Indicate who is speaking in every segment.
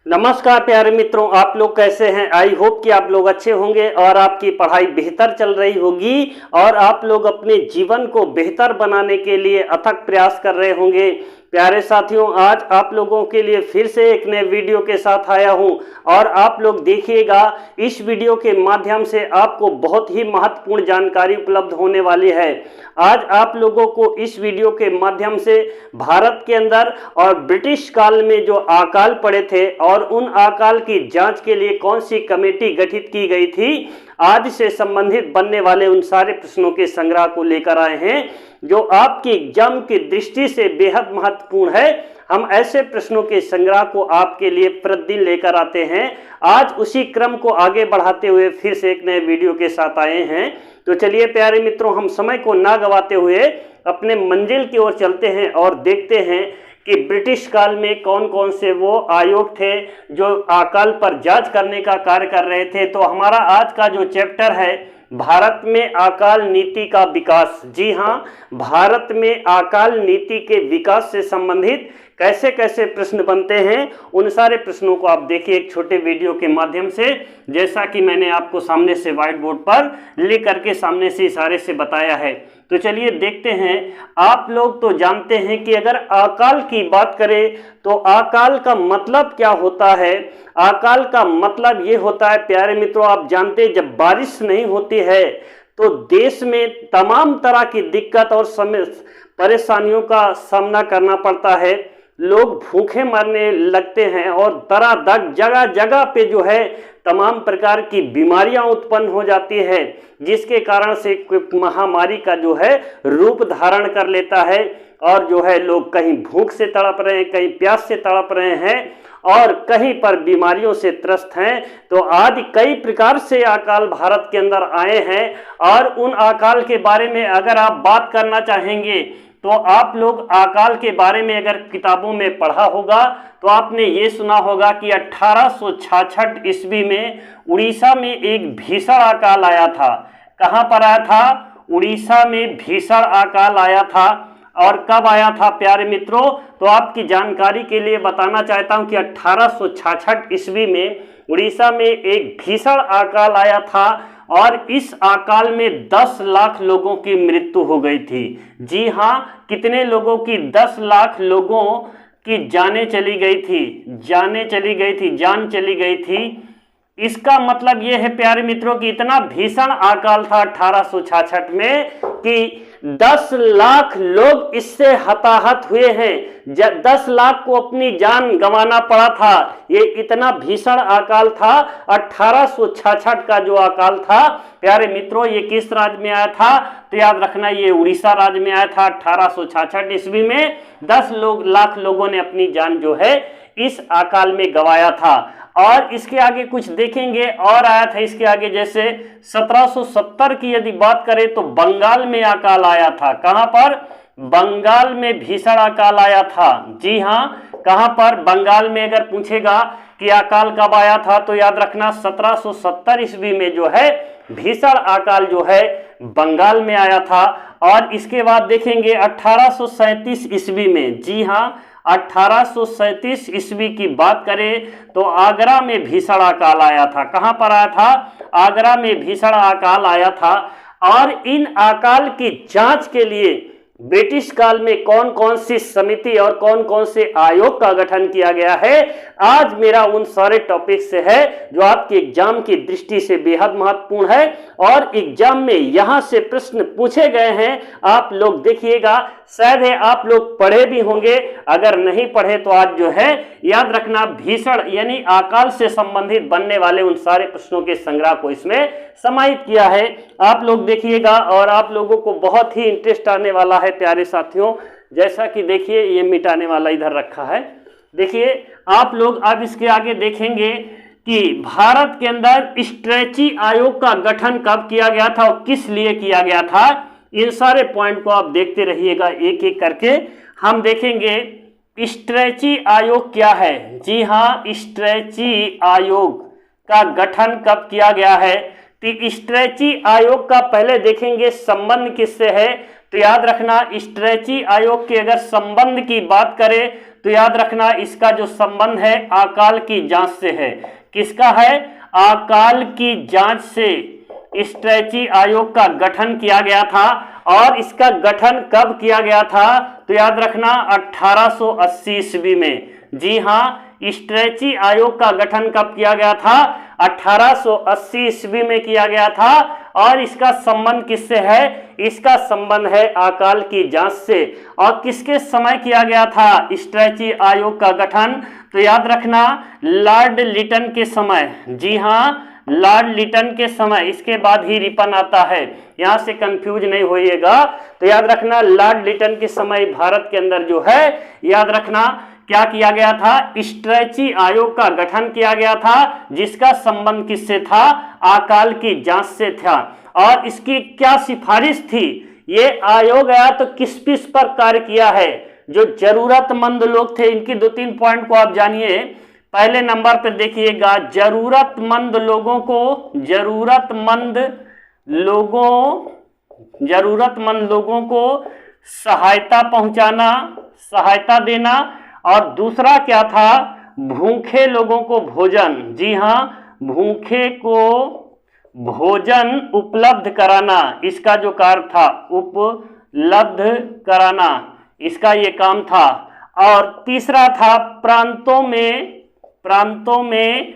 Speaker 1: नमस्कार प्यारे मित्रों, आप लोग कैसे हैं। आई होप कि आप लोग अच्छे होंगे और आपकी पढ़ाई बेहतर चल रही होगी और आप लोग अपने जीवन को बेहतर बनाने के लिए अथक प्रयास कर रहे होंगे। प्यारे साथियों, आज आप लोगों के लिए फिर से एक नए वीडियो के साथ आया हूं और आप लोग देखिएगा, इस वीडियो के माध्यम से आपको बहुत ही महत्वपूर्ण जानकारी उपलब्ध होने वाली है। आज आप लोगों को इस वीडियो के माध्यम से भारत के अंदर और ब्रिटिश काल में जो अकाल पड़े थे और उन अकाल की जांच के लिए कौन सी कमेटी गठित की गई थी, आज से संबंधित बनने वाले उन सारे प्रश्नों के संग्रह को लेकर आए हैं जो आपके एग्जाम की दृष्टि से बेहद महत्वपूर्ण है। हम ऐसे प्रश्नों के संग्रह को आपके लिए प्रतिदिन लेकर आते हैं। आज उसी क्रम को आगे बढ़ाते हुए फिर से एक नए वीडियो के साथ आए हैं। तो चलिए प्यारे मित्रों, हम समय को ना गवाते हुए अपने मंजिल की ओर चलते हैं और देखते हैं कि ब्रिटिश काल में कौन कौन से वो आयोग थे जो अकाल पर जांच करने का कार्य कर रहे थे। तो हमारा आज का जो चैप्टर है, भारत में अकाल नीति का विकास। जी हाँ, भारत में अकाल नीति के विकास से संबंधित कैसे कैसे प्रश्न बनते हैं, उन सारे प्रश्नों को आप देखिए एक छोटे वीडियो के माध्यम से, जैसा कि मैंने आपको सामने से व्हाइट बोर्ड पर लिख करके सामने से इशारे से बताया है। तो चलिए देखते हैं। आप लोग तो जानते हैं कि अगर अकाल की बात करें तो अकाल का मतलब क्या होता है। अकाल का मतलब ये होता है प्यारे मित्रों, आप जानते हैं जब बारिश नहीं होती है तो देश में तमाम तरह की दिक्कत और परेशानियों का सामना करना पड़ता है। लोग भूखे मरने लगते हैं और तरह जगह जगह पे जो है तमाम प्रकार की बीमारियां उत्पन्न हो जाती है, जिसके कारण से महामारी का जो है रूप धारण कर लेता है और जो है लोग कहीं भूख से तड़प रहे हैं, कहीं प्यास से तड़प रहे हैं और कहीं पर बीमारियों से त्रस्त हैं। तो आज कई प्रकार से अकाल भारत के अंदर आए हैं और उन अकाल के बारे में अगर आप बात करना चाहेंगे तो आप लोग अकाल के बारे में अगर किताबों में पढ़ा होगा तो आपने ये सुना होगा कि 1866 ईस्वी में उड़ीसा में एक भीषण अकाल आया था। कहाँ पर आया था? उड़ीसा में भीषण अकाल आया था। और कब आया था प्यारे मित्रों? तो आपकी जानकारी के लिए बताना चाहता हूँ कि 1866 ईस्वी में उड़ीसा में एक भीषण अकाल आया था और इस अकाल में 10 लाख लोगों की मृत्यु हो गई थी। जी हाँ, कितने लोगों की? 10 लाख लोगों की जान चली गई थी। इसका मतलब यह है प्यारे मित्रों कि इतना भीषण अकाल था 1866 में कि 10 लाख लोग इससे हताहत हुए हैं। 10 लाख को अपनी जान गंवाना पड़ा था। ये इतना भीषण अकाल था। 1866 का जो अकाल था प्यारे मित्रों, ये किस राज्य में आया था? तो याद रखना, ये उड़ीसा राज्य में आया था। 1866 ईस्वी में 10 लाख लोगों ने अपनी जान जो है इस अकाल में गंवाया था। और इसके आगे कुछ देखेंगे और आया था इसके आगे, जैसे 1770 की यदि बात करें तो बंगाल में अकाल आया था। कहां पर? बंगाल में भीषण अकाल आया था। जी हाँ, कहां पर? बंगाल में। अगर पूछेगा कि अकाल कब आया था तो याद रखना 1770 ईस्वी में जो है भीषण अकाल जो है बंगाल में आया था। और इसके बाद देखेंगे 1837 ईस्वी में। जी हाँ, 1837 ईस्वी की बात करें तो आगरा में भीषण अकाल आया था। कहां पर आया था? आगरा में भीषण अकाल आया था। और इन अकाल की जांच के लिए ब्रिटिश काल में कौन कौन सी समिति और कौन कौन से आयोग का गठन किया गया है, आज मेरा उन सारे टॉपिक से है जो आपके एग्जाम की दृष्टि से बेहद महत्वपूर्ण है और एग्जाम में यहां से प्रश्न पूछे गए हैं। आप लोग देखिएगा, शायद है आप लोग पढ़े भी होंगे, अगर नहीं पढ़े तो आज जो है याद रखना भीषण यानी अकाल से संबंधित बनने वाले उन सारे प्रश्नों के संग्रह को इसमें समाहित किया है। आप लोग देखिएगा और आप लोगों को बहुत ही इंटरेस्ट आने वाला है प्यारे साथियों। जैसा कि देखिए, ये मिटाने वाला इधर रखा है। देखिए आप लोग अब इसके आगे देखेंगे कि भारत के अंदर स्ट्रेची आयोग का गठन कब किया गया था और किस लिए किया गया था। इन सारे पॉइंट को आप देखते रहिएगा एक एक करके। हम देखेंगे स्ट्रेची आयोग क्या है। जी हाँ, स्ट्रेची आयोग का गठन कब किया गया है। तो स्ट्रेची आयोग का पहले देखेंगे संबंध किससे है। तो याद रखना, स्ट्रेची आयोग के अगर संबंध की बात करें तो याद रखना इसका जो संबंध है अकाल की जांच से है। किसका है? अकाल की जांच से स्ट्रेची आयोग का गठन किया गया था। और इसका गठन कब किया गया था? तो याद रखना 1880 ईस्वी में। जी हाँ, स्ट्रेची आयोग का गठन कब किया गया था? 1880 ईस्वी में किया गया था। और इसका संबंध किससे है? इसका संबंध है अकाल की जांच से। और किसके समय किया गया था स्ट्रेची आयोग का गठन? तो याद रखना लॉर्ड लिटन के समय। जी हाँ, लॉर्ड लिटन के समय। इसके बाद ही रिपन आता है, यहां से कंफ्यूज नहीं होइएगा। तो याद रखना लॉर्ड लिटन के समय भारत के अंदर जो है, याद रखना क्या किया गया था? स्ट्रेची आयोग का गठन किया गया था, जिसका संबंध किससे था? अकाल की जांच से था। और इसकी क्या सिफारिश थी? ये आयोग आया तो किस पर कार्य किया है? जो जरूरतमंद लोग थे, इनकी 2-3 पॉइंट को आप जानिए। पहले नंबर पर देखिएगा, जरूरतमंद लोगों को सहायता पहुंचाना, सहायता देना। और दूसरा क्या था? भूखे लोगों को भोजन। जी हाँ, भूखे को भोजन उपलब्ध कराना, इसका जो कार्य था उपलब्ध कराना, इसका ये काम था। और तीसरा था प्रांतों में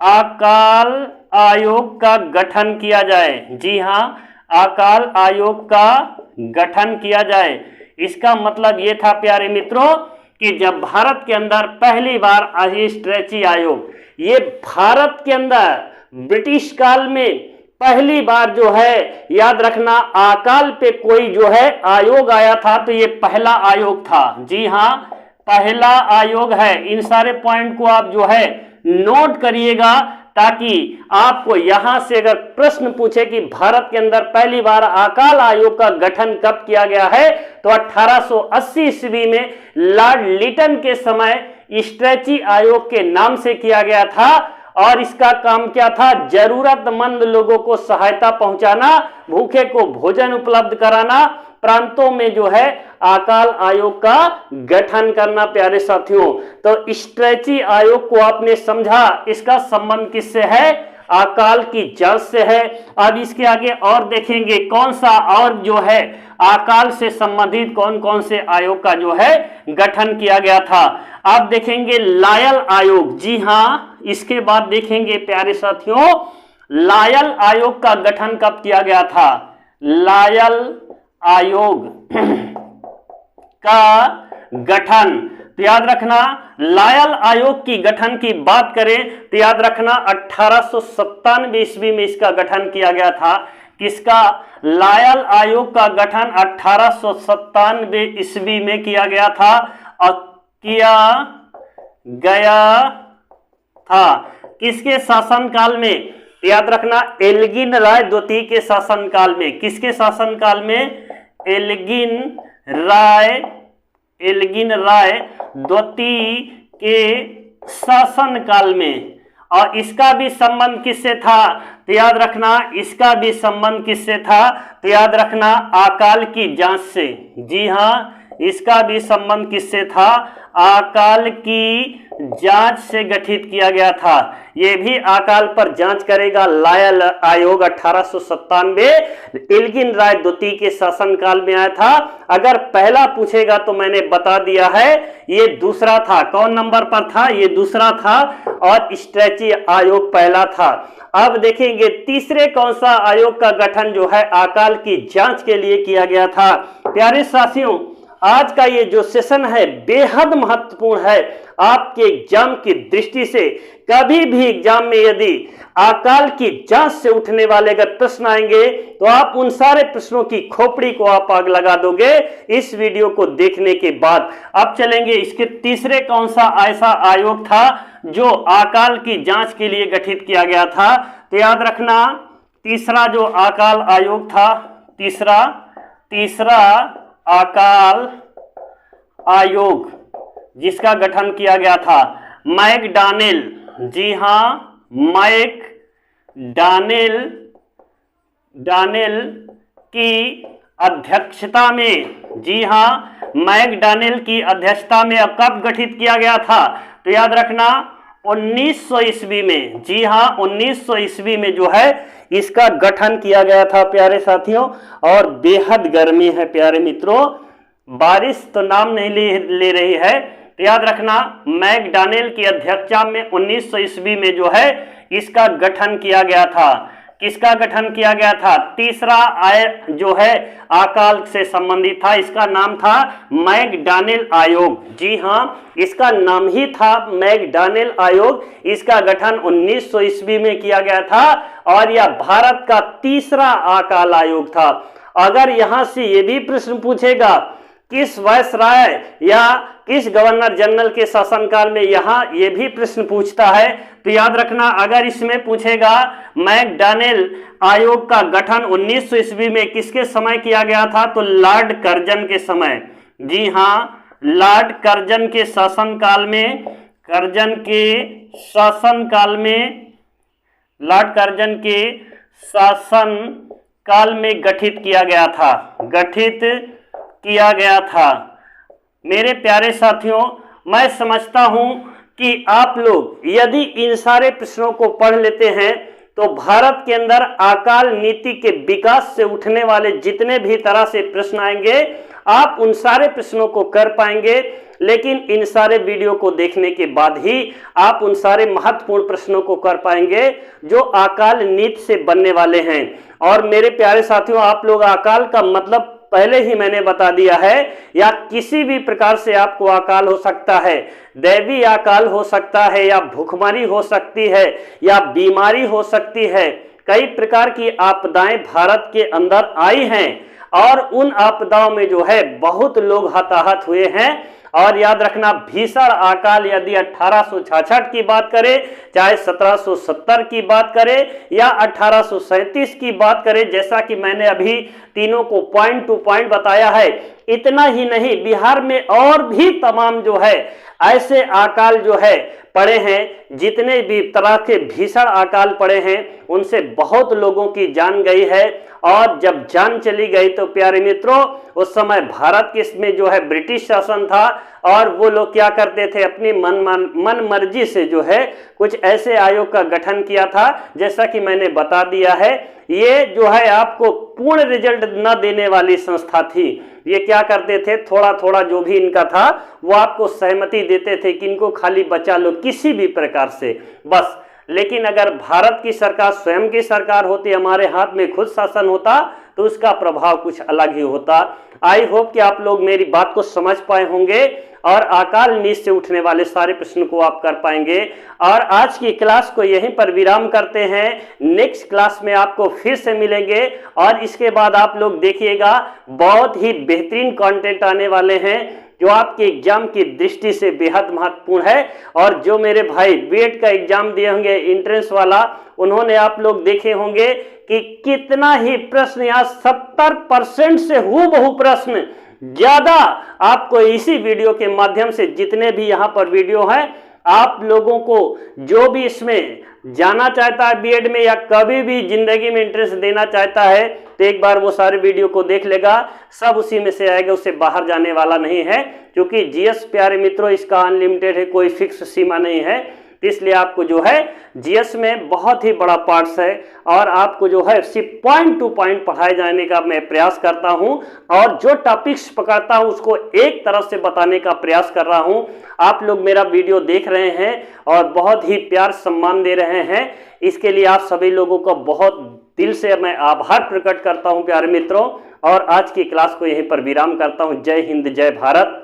Speaker 1: अकाल आयोग का गठन किया जाए। जी हाँ, अकाल आयोग का गठन किया जाए। इसका मतलब ये था प्यारे मित्रों कि जब भारत के अंदर पहली बार आई स्ट्रेची आयोग, ये भारत के अंदर ब्रिटिश काल में पहली बार जो है, याद रखना अकाल पे कोई जो है आयोग आया था, तो ये पहला आयोग था। जी हाँ, पहला आयोग है। इन सारे पॉइंट को आप जो है नोट करिएगा, ताकि आपको यहां से अगर प्रश्न पूछे कि भारत के अंदर पहली बार अकाल आयोग का गठन कब किया गया है, तो 1880 ईस्वी में लॉर्ड लिटन के समय स्ट्रेची आयोग के नाम से किया गया था। और इसका काम क्या था? जरूरतमंद लोगों को सहायता पहुंचाना, भूखे को भोजन उपलब्ध कराना, प्रांतों में जो है अकाल आयोग का गठन करना। प्यारे साथियों, तो स्ट्रेची आयोग को आपने समझा, इसका संबंध किससे है? अकाल की जांच से है। अब इसके आगे और देखेंगे कौन सा और जो है अकाल से संबंधित कौन कौन से आयोग का जो है गठन किया गया था। अब देखेंगे लायल आयोग। जी हाँ, इसके बाद देखेंगे प्यारे साथियों लायल आयोग का गठन कब किया गया था। लायल आयोग का गठन, तो याद रखना लायल आयोग की गठन की बात करें तो याद रखना 1897 ईस्वी में इसका गठन किया गया था। किसका? लायल आयोग का गठन 1897 ईस्वी में किया गया था। और किया गया था किसके शासनकाल में? याद रखना एल्गिन राय द्वितीय के शासनकाल में। किसके शासनकाल में? एल्गिन राय द्वितीय के शासनकाल में। और इसका भी संबंध किससे था? तो याद रखना इसका भी संबंध किससे था? तो याद रखना अकाल की जांच से। जी हाँ, इसका भी संबंध किससे था? अकाल की जांच से गठित किया गया था। यह भी अकाल पर जांच करेगा लायल आयोग 1897 एल्गिन राय द्वितीय के शासनकाल में आया था। अगर पहला पूछेगा तो मैंने बता दिया है, ये दूसरा था। कौन नंबर पर था? ये दूसरा था और स्ट्रेची आयोग पहला था। अब देखेंगे तीसरे कौन सा आयोग का गठन जो है अकाल की जांच के लिए किया गया था। प्यारे साथियों, आज का ये जो सेशन है बेहद महत्वपूर्ण है आपके एग्जाम की दृष्टि से। कभी भी एग्जाम में यदि अकाल की जांच से उठने वाले अगर प्रश्न आएंगे तो आप उन सारे प्रश्नों की खोपड़ी को आप आग लगा दोगे इस वीडियो को देखने के बाद। अब चलेंगे इसके तीसरे कौन सा ऐसा आयोग था जो अकाल की जांच के लिए गठित किया गया था। तो याद रखना तीसरा जो अकाल आयोग था, तीसरा अकाल आयोग जिसका गठन किया गया था मैकडॉनेल। जी हाँ, मैकडॉनेल की अध्यक्षता में। जी हाँ, मैकडॉनेल की अध्यक्षता में कब गठित किया गया था? तो याद रखना 1900 ईस्वी में। जी हाँ, 1900 ईस्वी में जो है इसका गठन किया गया था प्यारे साथियों। और बेहद गर्मी है प्यारे मित्रों, बारिश तो नाम नहीं ले रही है। तो याद रखना मैकडॉनेल की अध्यक्षता में 1900 ईस्वी में जो है इसका गठन किया गया था। किसका गठन किया गया था? तीसरा जो है अकाल से संबंधित था, इसका नाम था मैकडॉनेल आयोग। जी हाँ, इसका नाम ही था मैकडॉनेल आयोग। इसका गठन 1900 ईस्वी में किया गया था और यह भारत का तीसरा अकाल आयोग था। अगर यहां से ये भी प्रश्न पूछेगा किस वायसराय या किस गवर्नर जनरल के शासनकाल में, यहां ये भी प्रश्न पूछता है, तो याद रखना अगर इसमें पूछेगा मैकडॉनेल आयोग का गठन 1900 ईस्वी में किसके समय किया गया था, तो लॉर्ड कर्जन के समय। जी हाँ, लॉर्ड कर्जन के शासनकाल में, लॉर्ड कर्जन के शासन काल में गठित किया गया था। मेरे प्यारे साथियों, मैं समझता हूं कि आप लोग यदि इन सारे प्रश्नों को पढ़ लेते हैं तो भारत के अंदर अकाल नीति के विकास से उठने वाले जितने भी तरह से प्रश्न आएंगे आप उन सारे प्रश्नों को कर पाएंगे। लेकिन इन सारे वीडियो को देखने के बाद ही आप उन सारे महत्वपूर्ण प्रश्नों को कर पाएंगे जो अकाल नीति से बनने वाले हैं। और मेरे प्यारे साथियों, आप लोग अकाल का मतलब पहले ही मैंने बता दिया है, या किसी भी प्रकार से आपको अकाल हो सकता है। दैवीय अकाल हो सकता है, या भूखमरी हो सकती है, या बीमारी हो सकती है। कई प्रकार की आपदाएं भारत के अंदर आई हैं और उन आपदाओं में जो है बहुत लोग हताहत हुए हैं। और याद रखना भीषण अकाल यदि 1866 की बात करें, चाहे 1770 की बात करें या 1837 की बात करें, जैसा कि मैंने अभी तीनों को पॉइंट टू पॉइंट बताया है। इतना ही नहीं, बिहार में और भी तमाम जो है ऐसे अकाल जो है पड़े हैं, जितने भी तरह के भीषण अकाल पड़े हैं उनसे बहुत लोगों की जान गई है। और जब जान चली गई तो प्यारे मित्रों, उस समय भारत में जो है ब्रिटिश शासन था और वो लोग क्या करते थे, अपनी मन मर्जी से जो है कुछ ऐसे आयोग का गठन किया था। जैसा कि मैंने बता दिया है, ये जो है आपको पूर्ण रिजल्ट न देने वाली संस्था थी। ये क्या करते थे, थोड़ा थोड़ा जो भी इनका था वो आपको सहमति देते थे कि इनको खाली बचा लो किसी भी प्रकार से, बस। लेकिन अगर भारत की सरकार स्वयं की सरकार होती, हमारे हाथ में खुद शासन होता, तो उसका प्रभाव कुछ अलग ही होता। आई होप कि आप लोग मेरी बात को समझ पाए होंगे और अकाल नीति से उठने वाले सारे प्रश्न को आप कर पाएंगे। और आज की क्लास को यहीं पर विराम करते हैं। नेक्स्ट क्लास में आपको फिर से मिलेंगे और इसके बाद आप लोग देखिएगा बहुत ही बेहतरीन कंटेंट आने वाले हैं जो आपके एग्जाम की दृष्टि से बेहद महत्वपूर्ण है। और जो मेरे भाई बीएड का एग्जाम दिए होंगे एंट्रेंस वाला, उन्होंने आप लोग देखे होंगे कि कितना ही प्रश्न, यहाँ 70% से हूबहू प्रश्न ज्यादा आपको इसी वीडियो के माध्यम से, जितने भी यहाँ पर वीडियो हैं, आप लोगों को जो भी इसमें जाना चाहता है बीएड में या कभी भी जिंदगी में इंटरेस्ट देना चाहता है, तो एक बार वो सारे वीडियो को देख लेगा, सब उसी में से आएगा, उससे बाहर जाने वाला नहीं है। क्योंकि जीएस प्यारे मित्रों इसका अनलिमिटेड है, कोई फिक्स सीमा नहीं है। इसलिए आपको जो है जीएस में बहुत ही बड़ा पार्ट्स है और आपको जो है सिर्फ पॉइंट टू पॉइंट पढ़ाए जाने का मैं प्रयास करता हूं और जो टॉपिक्स पकड़ता हूं उसको एक तरफ से बताने का प्रयास कर रहा हूं। आप लोग मेरा वीडियो देख रहे हैं और बहुत ही प्यार सम्मान दे रहे हैं, इसके लिए आप सभी लोगों का बहुत दिल से मैं आभार प्रकट करता हूं प्यारे मित्रों। और आज की क्लास को यहीं पर विराम करता हूं। जय हिंद, जय भारत।